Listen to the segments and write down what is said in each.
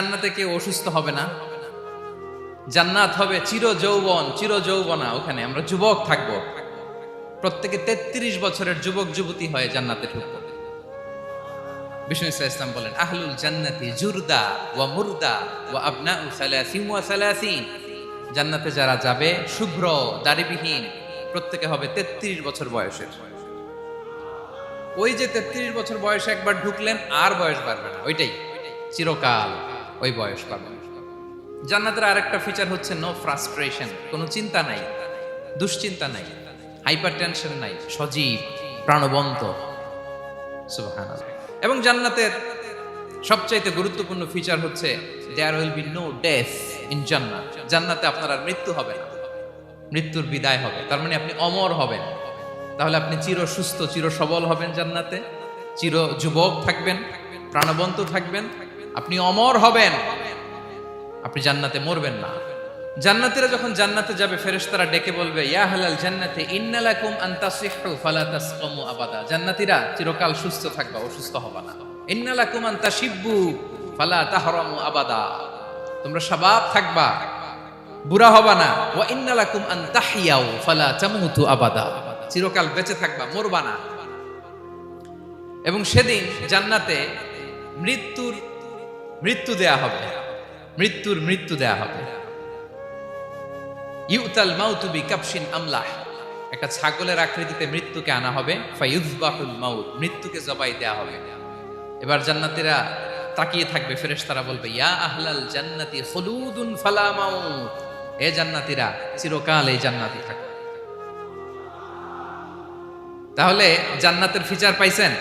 জান্নাতে কেউ অসুস্থ হবে না। জান্নাত হবে চির যৌবন, চির যৌবনা। ওখানে আমরা যুবক থাকবো, প্রত্যেকে 33 বছরের যুবক যুবতী হয়ে জান্নাতে ঢুকবো। বিষ্ণু ইসলাম বলেন, আহলুল জান্নাতি জুরদা ওয়া মুরদা ওয়া আবনাউ সালাসিন ওয়া সালাসিন। জান্নাতে যারা যাবে শুভ্র দাড়িবিহীন, প্রত্যেকে হবে 33 বছর বয়সের। ওই যে 33 বছর বয়সে একবার ঢুকলেন, আর বয়স বাড়বে না, ওইটাই চিরকাল ওই বয়স পাবেন। জান্নাতের আরেকটা ফিচার হচ্ছে নো ফ্রাস্ট্রেশন, কোনো চিন্তা নাই, দুশ্চিন্তা নাই, হাইপার টেনশন নাই, সজীব প্রাণবন্ত। সুবহানাল্লাহ। এবং জান্নাতের সবচাইতে গুরুত্বপূর্ণ ফিচার হচ্ছে there will be no death in জান্নাত। জান্নাতে আপনার আর মৃত্যু হবে না, মৃত্যুর বিদায় হবে। তার মানে আপনি অমর হবেন। তাহলে আপনি চির সুস্থ, চির সবল হবেন জান্নাতে, চির যুবক থাকবেন, প্রাণবন্ত থাকবেন, আপনি অমর হবেন, আপনি জান্নাতে মরবেন না। জান্নাতীরা যখন জান্নাতে যাবে, ফেরেশতারা ডেকে বলবে, ইয়া আহলাল জান্নাতি ইন্না লাকুম আন তাসিহু ফালা তাসকামু আবাদা। জান্নাতীরা চিরকাল সুস্থ থাকবা, অসুস্থ হবা না। ইন্না লাকুম আন তাশিব্বু ফালা তাহরামু আবাদা। তোমরা শাবাব থাকবা, বুড়া হবা না। ওয়া ইন্না লাকুম আন তাহইয়াউ ফালা তামুতু আবাদা। চিরকাল বেঁচে থাকবা, মরবা না। এবং সেদিন জান্নাতে মৃত্যু দেয়া হবে, মৃত্যু দেয়া হবে। ইউতাল মাউতু বিকাবশিন আমলাহ। একটা ছাগলের আকৃতিতে মৃত্যুকে আনা হবে। ফায়ুযবাহুল মাউত, মৃত্যুকে জবাই দেয়া হবে। এবার জান্নাতীরা তাকিয়ে থাকবে, ফেরেশতারা বলবে, ইয়া আহলাল জান্নাতি খুলুদুন ফালা মাউত। এ জান্নাতীরা চিরকাল এই জান্নাতে থাকবে। তাহলে জান্নাতের ফিচার পাইছেন?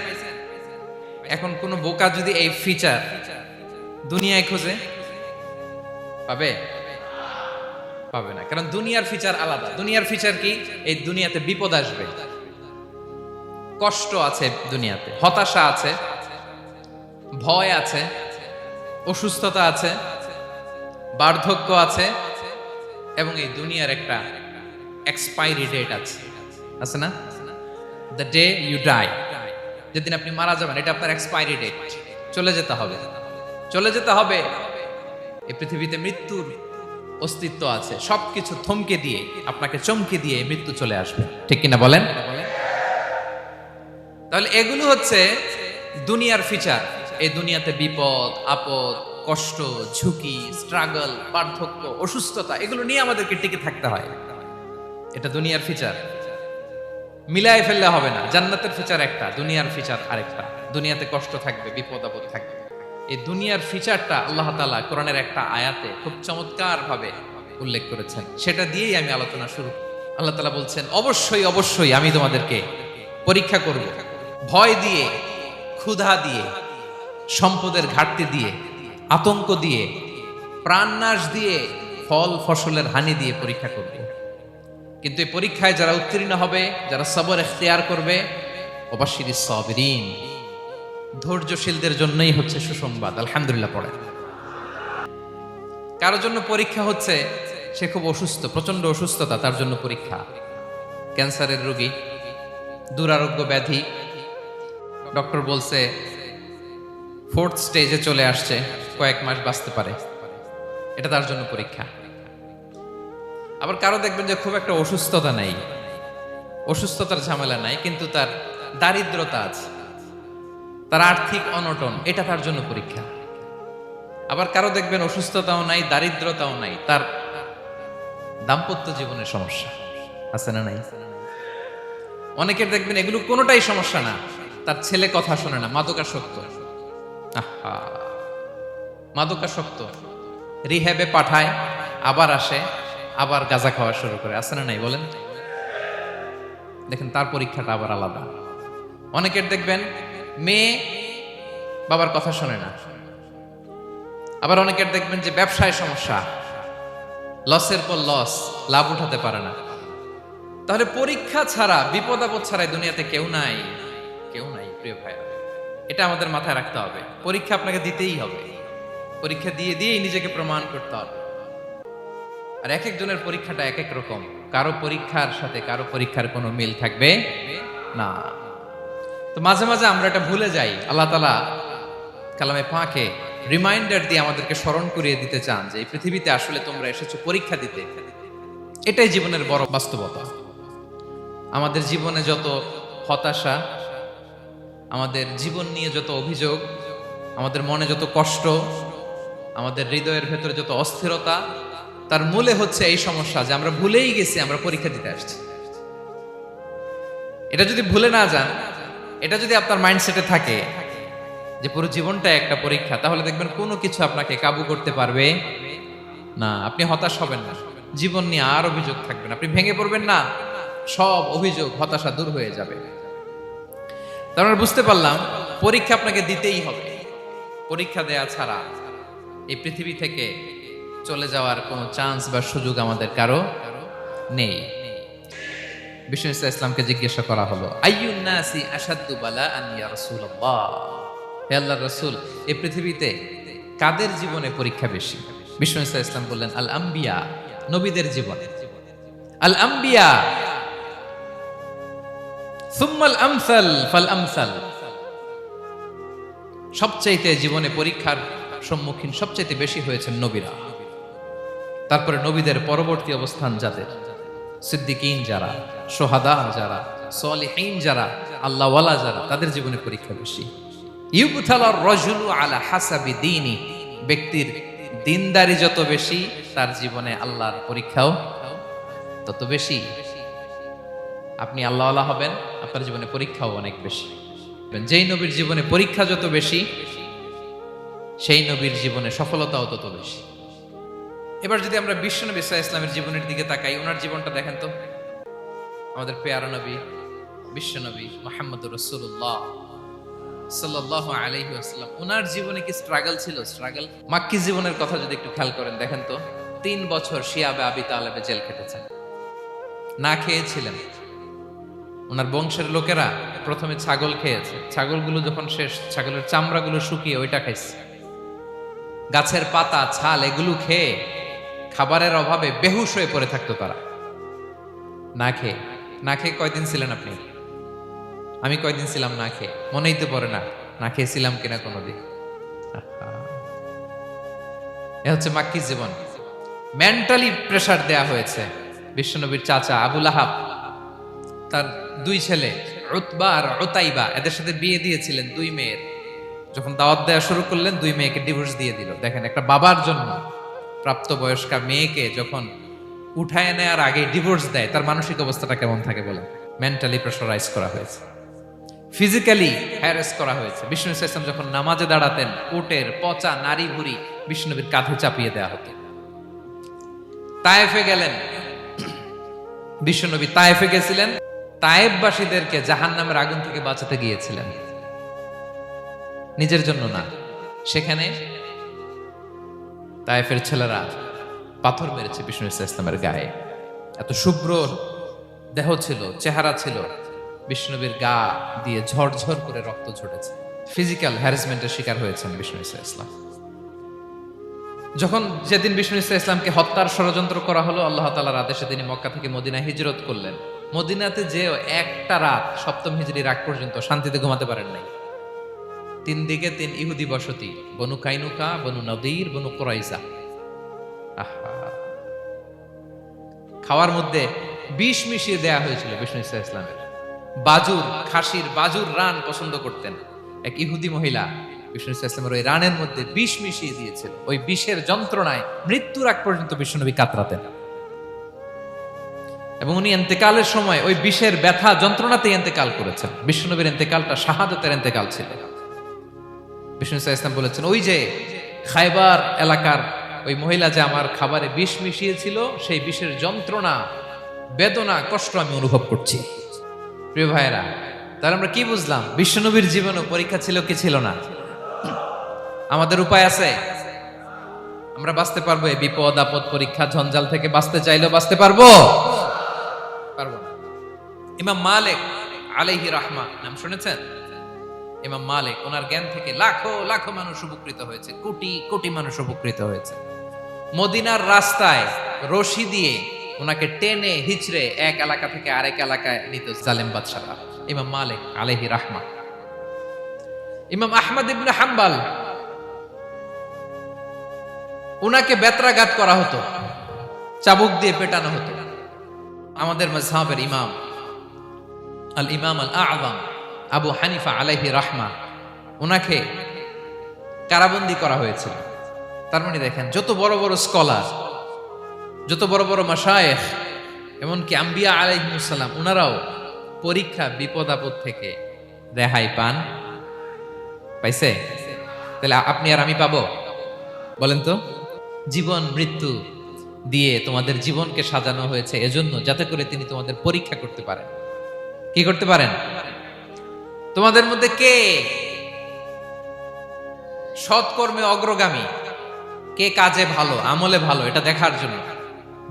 এখন কোন বোকা যদি এই ফিচার দুনিয়ায় খোঁজে, পাবে? পাবে না। কারণ দুনিয়ার ফিচার আলাদা। দুনিয়ার ফিচার কি? এই দুনিয়াতে বিপদ আসবে, কষ্ট আছে দুনিয়াতে, হতাশা আছে, ভয় আছে, অসুস্থতা আছে, বার্ধক্য আছে, এবং এই দুনিয়ার একটা এক্সপায়ারি ডেট আছে না? দ্য ডে ইউ ডাই, যেদিন আপনি মারা যাবেন, এটা আপনার এক্সপায়ারি ডেট। চলে যেতে হবে, চলে যেতে হবে। এই পৃথিবীতে মৃত্যুর অস্তিত্ব আছে। সবকিছু থমকে দিয়ে, আপনাকে চমকে দিয়ে মৃত্যু চলে আসবে, ঠিক কিনা বলেন? তাহলে এগুলো হচ্ছে দুনিয়ার ফিচার। এই দুনিয়াতে বিপদ আপদ, কষ্ট, ঝুঁকি, স্ট্রাগল, বার্ধক্য, অসুস্থতা, এগুলো নিয়ে আমাদেরকে টিকে থাকতে হয়। এটা দুনিয়ার ফিচার, মিলায় ফেললে হবে না। জান্নাতের ফিচার একটা, দুনিয়ার ফিচার আরেকটা। দুনিয়াতে কষ্ট থাকবে, বিপদ আপদ থাকবে। এই দুনিয়ার ফিচারটা আল্লাহ তাআলা কোরআনের একটা আয়াতে খুব চমৎকার ভাবে উল্লেখ করেছেন। সেটা দিয়েই আমি আলোচনা শুরু। আল্লাহ তাআলা বলছেন, অবশ্যই অবশ্যই আমি তোমাদেরকে পরীক্ষা করব, ভয় দিয়ে, ক্ষুধা দিয়ে, সম্পদের ঘাটতি দিয়ে, আতঙ্ক দিয়ে, প্রাণনাশ দিয়ে, ফল ফসলের হানি দিয়ে পরীক্ষা করব। কিন্তু এই পরীক্ষায় যারা উত্তীর্ণ হবে, যারা সবর ইখতিয়ার করবে, ওয়াবাশশিরিস সাবিরিন, ধৈর্যশীলদের জন্যই হচ্ছে সুসংবাদ। আলহামদুলিল্লাহ পড়ে। কারোর জন্য পরীক্ষা হচ্ছে সে খুব অসুস্থ, প্রচন্ড অসুস্থতা, তার জন্য পরীক্ষা। ক্যান্সারের রোগী, দুরারোগ্য ব্যাধি, ডক্টর বলছে 4th স্টেজে চলে আসছে, কয়েক মাস বাঁচতে পারে, এটা তার জন্য পরীক্ষা। আবার কারো দেখবেন যে খুব একটা অসুস্থতা নাই, অসুস্থতার ঝামেলা নাই, কিন্তু তার দারিদ্রতা আছে, তার আর্থিক অনটন, এটা তার জন্য পরীক্ষা। আবার কারো দেখবেন অসুস্থতাও নাই, দারিদ্রতাও নাই, তার দাম্পত্য জীবনের সমস্যা আছে না নাই? অনেকের দেখবেন এগুলো কোনোটাই সমস্যা না, তার ছেলে কথা শোনে না, মাদকাসক্ত। আহা, মাদকাসক্ত, রিহ্যাবে পাঠায়, আবার আসে, আবার গাঁজা খাওয়া শুরু করে, আছে না নাই বলেন? দেখেন তার পরীক্ষাটা আবার আলাদা। অনেকের দেখবেন মেয়ে বাবার কথা শোনে না। আবার অনেকের দেখবেন যে ব্যবসায় সমস্যা, লসের পর লস, লাভ উঠাতে পারে না। তাহলে পরীক্ষা ছাড়া, বিপদ আপদ ছাড়াই দুনিয়াতে কেউ নাই, কেউ নাই প্রিয় ভাইয়া। এটা আমাদের মাথায় রাখতে হবে। পরীক্ষা আপনাকে দিতেই হবে, পরীক্ষা দিয়ে দিয়েই নিজেকে প্রমাণ করতে হবে। আর এক একজনের পরীক্ষাটা এক এক রকম। কারো পরীক্ষার সাথে কারো পরীক্ষার কোনো মিল থাকবে না। তো মাঝে মাঝে আমরা এটা ভুলে যাই। আল্লাহ তাআলা কালামে পাকে রিমাইন্ডার দিয়ে আমাদেরকে স্মরণ করিয়ে দিতে চান যে এই পৃথিবীতে আসলে তোমরা এসেছো পরীক্ষা দিতে। এটাই জীবনের বড় বাস্তবতা। আমাদের জীবনে যত হতাশা, আমাদের জীবন নিয়ে যত অভিযোগ, আমাদের মনে যত কষ্ট, আমাদের হৃদয়ের ভেতরে যত অস্থিরতা, তার মূলে হচ্ছে এই সমস্যা যে আমরা ভুলেই গেছি আমরা পরীক্ষা দিতে আসছি। এটা যদি ভুলে না যান, এটা যদি আপনার মাইন্ডসেটে থাকে যে পুরো জীবনটা একটা পরীক্ষা, তাহলে দেখবেন কোনো কিছু আপনাকে কাবু করতে পারবে না। আপনি হতাশ হবেন না, জীবন নিয়ে আর অভিযোগ থাকবে না, আপনি ভেঙে পড়বেন না, সব অভিযোগ হতাশা দূর হয়ে যাবে। তার মানে বুঝতে পারলাম পরীক্ষা আপনাকে দিতেই হবে। পরীক্ষা দেয়া ছাড়া এই পৃথিবী থেকে চলে যাওয়ার কোনো চান্স বা সুযোগ আমাদের কারো নেই। বিষ্ণু ইসলামকে জিজ্ঞাসা করা হলো, আইয়ুন নাসি আশাদ্দু বালাআন ইয়া রাসূলুল্লাহ, হে আল্লাহর রাসূল, এই পৃথিবীতে কাদের জীবনে পরীক্ষা বেশি? বিষ্ণু ইসলাম বললেন, আল আম্বিয়া, নবীদের জীবনে। আল আম্বিয়া সুম্মাল আমসাল ফাল আমসাল, সবচাইতে জীবনে পরীক্ষার সম্মুখীন সবচাইতে বেশি হয়েছেন নবীরা। তারপরে নবীদের পরবর্তী অবস্থান যাদের, সিদ্দিকিন যারা, সোহাদা যারা, সলিহিন যারা, আল্লাহওয়ালা যারা, তাদের জীবনে পরীক্ষা বেশি। ইউবতালার রাজুলু আলা হাসাবি দীনি, ব্যক্তির দিনদারি যত বেশি তার জীবনে আল্লাহর পরীক্ষাও তত বেশি। আপনি আল্লাহওয়ালা হবেন, আপনার জীবনে পরীক্ষাও অনেক বেশি। যেই নবীর জীবনে পরীক্ষা যত বেশি, সেই নবীর জীবনে সফলতাও তত বেশি। এবার যদি আমরা বিশ্বনবী সাল্লাল্লাহু আলাইহি ওয়াসাল্লামের জীবনের দিকে তাকাই, ওনার জীবনটা দেখেন তো। আমাদের প্যারা নবী, বিশ্বনবী মুহাম্মদুর রাসূলুল্লাহ সাল্লাল্লাহু আলাইহি ওয়াসাল্লাম, ওনার জীবনে কি স্ট্রাগল ছিল? স্ট্রাগল। মাক্কি জীবনের কথা যদি একটু খেয়াল করেন, দেখেন তো 3 বছর শিয়াবে আবি তালেবে জেল খেটেছেন, না খেয়েছিলেন। ওনার বংশের লোকেরা প্রথমে ছাগল খেয়েছে, ছাগলগুলো যখন শেষ, ছাগলের চামড়াগুলো শুকিয়ে ওইটা খাইছে। গাছের পাতা, ছাল এগুলো খেয়ে খাবারের অভাবে বেহুশ হয়ে পড়ে থাকতো তারা, না খেয়ে। না খেয়ে কয়দিন ছিলেন আপনি? আমি কয়দিন ছিলাম না খেয়ে? মনেই তো পড়ে না, না খেয়েছিলাম কিনা কোনোদিন। এ হচ্ছে মাক্কি জীবন। মেন্টালি প্রেসার দেয়া হয়েছে। বিশ্বনবীর চাচা আবু লাহাব, তার 2 ছেলে উতবা আর উতাইবা, এদের সাথে বিয়ে দিয়েছিলেন 2 মেয়ের। যখন দাওয়াত দেওয়া শুরু করলেন, 2 মেয়েকে ডিভোর্স দিয়ে দিল। দেখেন, একটা বাবার জন্য প্রাপ্তবয়স্কা মেয়েকে যখন উঠায় নেয়ার আগে ডিভোর্স দেয়, তার মানসিক অবস্থাটা কেমন থাকে বলেন? মেন্টালি প্রেশারাইজ করা হয়েছে, ফিজিক্যালি হ্যারাস করা হয়েছে। বিষ্ণু ইসলাম যখন নামাজে দাঁড়াতেন, উটের পচা নারী ভুড়ি বিষ্ণুনবীর কাঁধে চাপিয়ে দেওয়া হতো। তায়েফে গেলেন, বিশ্বনবী তায়েফে গেছিলেন, তায়েফবাসীদেরকে জাহান্নামের আগুন থেকে বাঁচাতে গিয়েছিলেন, নিজের জন্য না। সেখানে তায়েফের ছেলেরা পাথর মেরেছে বিষ্ণু ইসলামের গায়ে। এত শুভ্র দেহ ছিল, চেহারা ছিল, বিষ্ণুনবীর গা দিয়ে ঝরঝর করে রক্ত ঝরেছে। ফিজিক্যাল হ্যারাসমেন্টের শিকার হয়েছেন বিষ্ণু ইসলাম। যখন যেদিন বিষ্ণু ইসলামকে হত্যার ষড়যন্ত্র করা হলো, আল্লাহ তাআলার আদেশে তিনি মক্কা থেকে মদিনায় হিজরত করলেন। মদিনাতে যে একটা রাত, 7ম হিজরির আগ পর্যন্ত শান্তিতে ঘুমাতে পারেন নাই। 3 দিকে 3 ইহুদি বসতি, বনু কাইনুকা, বনু নদীর, বনু কুরাইজা। খাওয়ার মধ্যে বিষ মিশিয়ে দেয়া হয়েছিল বিষ্ণু ইসলামের। বাজুর, খাসির বাজুর রান পছন্দ করতেন। এক ইহুদি মহিলা বিষ্ণু ইসলামের ওই রানের মধ্যে বিষ মিশিয়ে দিয়েছিল। ওই বিষের যন্ত্রণায় মৃত্যুর আগ পর্যন্ত বিষ্ণুনবী কাতরাতেন, এবং উনি ইন্তেকালের সময় ওই বিষের ব্যথা যন্ত্রণাতেই ইন্তেকাল করেছেন। বিষ্ণুনবীর ইন্তেকালটা শাহাদাতের ইন্তেকাল ছিল। বিষ্ণু ইসলাম বলেছেন, ওই যে খায়বার এলাকার ওই মহিলা যে আমার খাবারে বিষ মিশিয়েছিল, সেই বিষের যন্ত্রণা, বেদনা, কষ্ট আমি অনুভব করছি। প্রিয় ভাইয়েরা, তাহলে আমরা কি বুঝলাম? বিশ্বনবীর জীবনে পরীক্ষা ছিল কি ছিল না? আমাদের উপায় আছে? আমরা বাঁচতে পারবো এই বিপদ আপদ, পরীক্ষা, ঝঞ্ঝাল থেকে? বাঁচতে চাইলেও বাঁচতে পারবো? পারবো না। ইমাম মালিক আলাইহি রাহমা নাম শুনেছেন? ইমাম মালিক, ওনার জ্ঞান থেকে লাখো লাখো মানুষ উপকৃত হয়েছে, কোটি কোটি মানুষ উপকৃত হয়েছে। মদিনার রাস্তায় রশি দিয়ে ওনাকে টেনে হিচড়ে এক এলাকা থেকে আরেক এলাকায় নিত জালেম বাদশারা। ইমাম মালিক আলাইহি রাহমা। ইমাম আহমদ ইবনে হাম্বল উনাকে বেত্রাঘাত করা হতো, চাবুক দিয়ে পেটানো হতো। আমাদের মাযহাবের ইমাম আল ইমাম আল আযম আবু হানিফা আলাইহি রাহমা, উনাকে কারাবন্দী করা হয়েছিল। তার মানে দেখেন, যত বড় বড় স্কলার, যত বড় বড় মাশায়েখ, এমনকি আম্বিয়া আলাইহিমুস সালাম, উনারাও পরীক্ষা বিপদ আপদ থেকে রেহাই পাইছে। তাহলে আপনি আর আমি পাবো? বলেন তো। জীবন মৃত্যু দিয়ে তোমাদের জীবনকে সাজানো হয়েছে এজন্য, যাতে করে তিনি তোমাদের পরীক্ষা করতে পারেন। কি করতে পারেন? তোমাদের মধ্যে কে সৎকর্মে অগ্রগামী, কে কাজে ভালো, আমলে ভালো, এটা দেখার জন্য।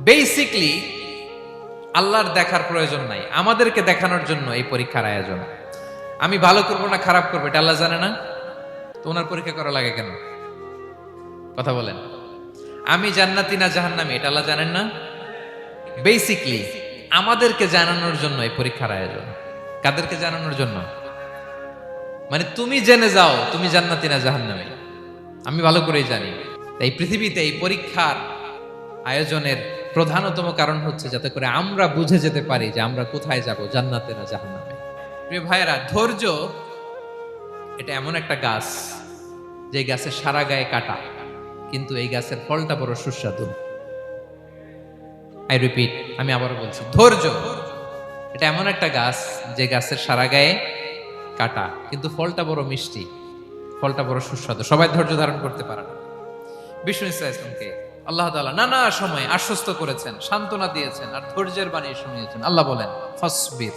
বেসিকলি আল্লাহর দেখার প্রয়োজন নাই, আমাদেরকে দেখানোর জন্য এই পরীক্ষার আয়োজন। আমি ভালো করবো না খারাপ করবো এটা আল্লাহ জানে না? তো ওনার পরীক্ষা করা লাগে কেন? কথা বলেন। আমি জান্নাতি না জাহান্নামী এটা আল্লাহ জানেন না? বেসিকলি আমাদেরকে জানানোর জন্য এই পরীক্ষার আয়োজন। কাদেরকে জানানোর জন্য? মানে তুমি জেনে যাও তুমি জান্নাতি না জাহান্নামী, আমি ভালো করেই জানি। এই পৃথিবীতে এই পরীক্ষার আয়োজনের প্রধানতম কারণ হচ্ছে যাতে করে আমরা বুঝে যেতে পারি যে আমরা কোথায় যাব, জান্নাতে না জাহান্নামে। প্রিয় ভাইয়েরা, ধৈর্য এটা এমন একটা গাছ যে গাছের সারা গায়ে কাটা, কিন্তু এই গাছের ফলটা বড় সুস্বাদু। আই রিপিট, আমি আবারও বলছি, ধৈর্য এটা এমন একটা গাছ যে গাছের সারা গায়ে কাটা, কিন্তু ফলটা বড় মিষ্টি, ফলটা বড় সুস্বাদু। সবাই ধৈর্য ধারণ করতে পারে না। বিষ্ণু ইসলামকে আল্লাহ তাআলা নানা সময় আশ্বস্ত করেছেন, সান্ত্বনা দিয়েছেন, আর ধৈর্যের বাণী শুনিয়েছেন। আল্লাহ বলেন, ফাসবির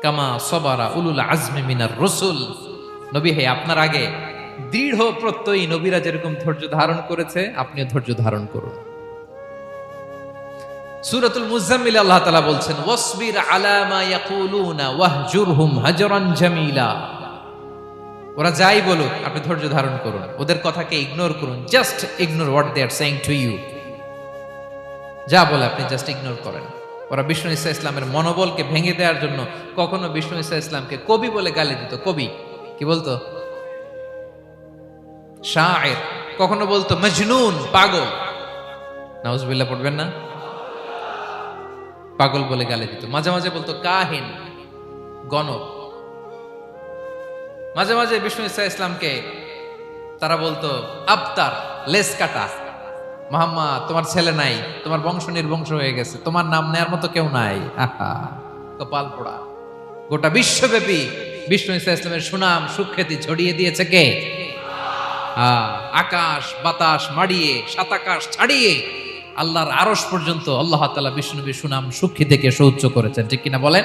কামা সবারা উলুল আজমি মিনার রাসূল। নবী হে, আপনার আগে দৃঢ় প্রত্যয়ী নবীরা যেরকম ধৈর্য ধারণ করেছে, আপনিও ধৈর্য ধারণ করুন। সূরাতুল মুজাম্মিল আল্লাহ তাআলা বলছেন, ওয়াসবির আলা মা ইয়াকুলুনা ওয়াহজুরহুম হাজরান জামিলা। ওরা যাই বলুক আপনি ধৈর্য ধারণ করুন, ওদের কথাকে ইগনোর করুন। Just ignore what they are saying to you. যা বলে আপনি জাস্ট ইগনোর করেন। ওরা বিষ্ণু ঈসা ইসলামের মনোবলকে ভেঙে দেওয়ার জন্য কখনো বিষ্ণু ঈসা ইসলামকে কবি বলে গালি দিত। কবি কি বলতো? শায়ের। কখনো বলতো মজনুন, পাগল। নাউজুবিল্লাহ পড়বেন না? পাগল বলে গালি দিত। মাঝে মাঝে বলতো কাহিন, গণক। মাঝে মাঝে বিষ্ণু ঈসা ইসলামকে তারা বলতো আবতার, লেস কাটা। মুহাম্মদ, তোমার ছেলে নাই, তোমার বংশ নির্বংশ হয়ে গেছে, তোমার নাম নেয়ার মতো কেউ নাই। আহা, কপাল পোড়া। গোটা বিশ্বব্যাপী বিষ্ণু ঈসা ইসলামের সুনাম সুখ্যাতি ছড়িয়ে দিয়েছে কে? আকাশ বাতাস মাড়িয়ে, সাত আকাশ ছাড়িয়ে আল্লাহর আরশ পর্যন্ত আল্লাহ তাআলা বিষ্ণু নবীর সুনাম সুখ্যাতিকে সৌচ্চ করেছেন। ঠিক কিনা বলেন?